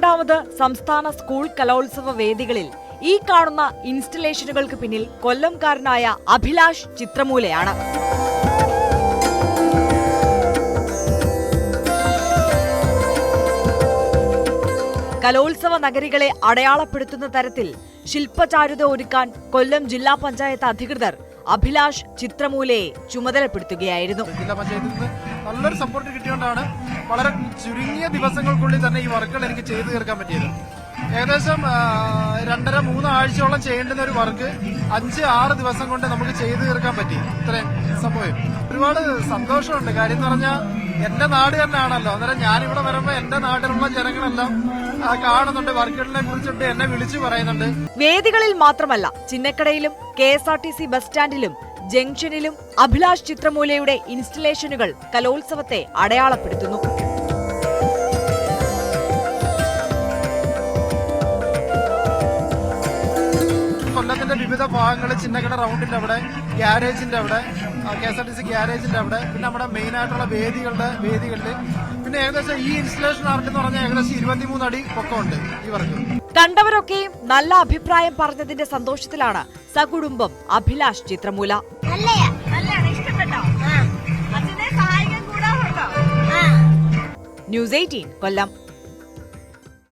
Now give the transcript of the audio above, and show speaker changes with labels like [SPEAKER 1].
[SPEAKER 1] 12ാമത് സംസ്ഥാന സ്കൂൾ കലോത്സവ വേദികളിൽ ഈ കാണുന്ന ഇൻസ്റ്റലേഷനുകൾക്ക് പിന്നിൽ കൊല്ലംകാരനായ അഭിലാഷ് ചിത്രമൂലയാണ്. കലോത്സവ നഗരികളെ അടയാളപ്പെടുത്തുന്ന തരത്തിൽ ശില്പചാരുത ഒരുക്കാൻ കൊല്ലം ജില്ലാ പഞ്ചായത്ത് അധികൃതർ അഭിലാഷ് ചിത്രമൂലയെ ചുമതലപ്പെടുത്തുകയായിരുന്നു.
[SPEAKER 2] ജില്ലാ പഞ്ചായത്തിൽ നിന്ന് നല്ലൊരു സപ്പോർട്ട് കിട്ടിയോണ്ടാണ് വളരെ ചുരുങ്ങിയ ദിവസങ്ങൾക്കുള്ളിൽ തന്നെ ഈ വർക്കുകൾ എനിക്ക് ചെയ്തു തീർക്കാൻ പറ്റിയത്. ഏകദേശം 2-3 ആഴ്ചയോളം ചെയ്യേണ്ടുന്ന ഒരു വർക്ക് 5-6 ദിവസം കൊണ്ട് നമുക്ക് ചെയ്തു തീർക്കാൻ പറ്റി. ഇത്രയും സംഭവം ഒരുപാട് സന്തോഷമുണ്ട്. കാര്യം എന്ന് പറഞ്ഞാൽ എന്റെ നാട് തന്നെയാണല്ലോ. അന്നേരം ഞാനിവിടെ വരുമ്പോ എന്റെ നാട്ടിലുള്ള ജനങ്ങളെല്ലാം കാണുന്നുണ്ട്, വർക്കുകളിനെ കുറിച്ചിട്ട് എന്നെ വിളിച്ചു പറയുന്നുണ്ട്.
[SPEAKER 1] വേദികളിൽ മാത്രമല്ല, ചിന്നക്കടയിലും KSRTC ബസ് സ്റ്റാൻഡിലും ജംഗ്ഷനിലും അഭിലാഷ് ചിത്രമൂലയുടെ ഇൻസ്റ്റലേഷനുകൾ കലോത്സവത്തെ അടയാളപ്പെടുത്തുന്നു.
[SPEAKER 2] കൊല്ലത്തിന്റെ വിവിധ ഭാഗങ്ങളിൽ ചിന്നക്കട റൗണ്ടിന്റെ അവിടെ, ഗ്യാരേജിന്റെ അവിടെ, KSRTC ഗ്യാരേജിന്റെ അവിടെ, പിന്നെ നമ്മുടെ മെയിൻ ആയിട്ടുള്ള വേദികളിൽ പിന്നെ ഏകദേശം ഈ ഇൻസ്റ്റലേഷൻ ആർട്ട് എന്ന് പറഞ്ഞാൽ ഏകദേശം 23 അടി പൊക്കമുണ്ട് ഈ വർക്ക്.
[SPEAKER 1] കണ്ടവരൊക്കെയും നല്ല അഭിപ്രായം പറഞ്ഞതിന്റെ സന്തോഷത്തിലാണ് സകുടുംബം അഭിലാഷ് ചിത്രമൂല. News 18 കൊല്ലം.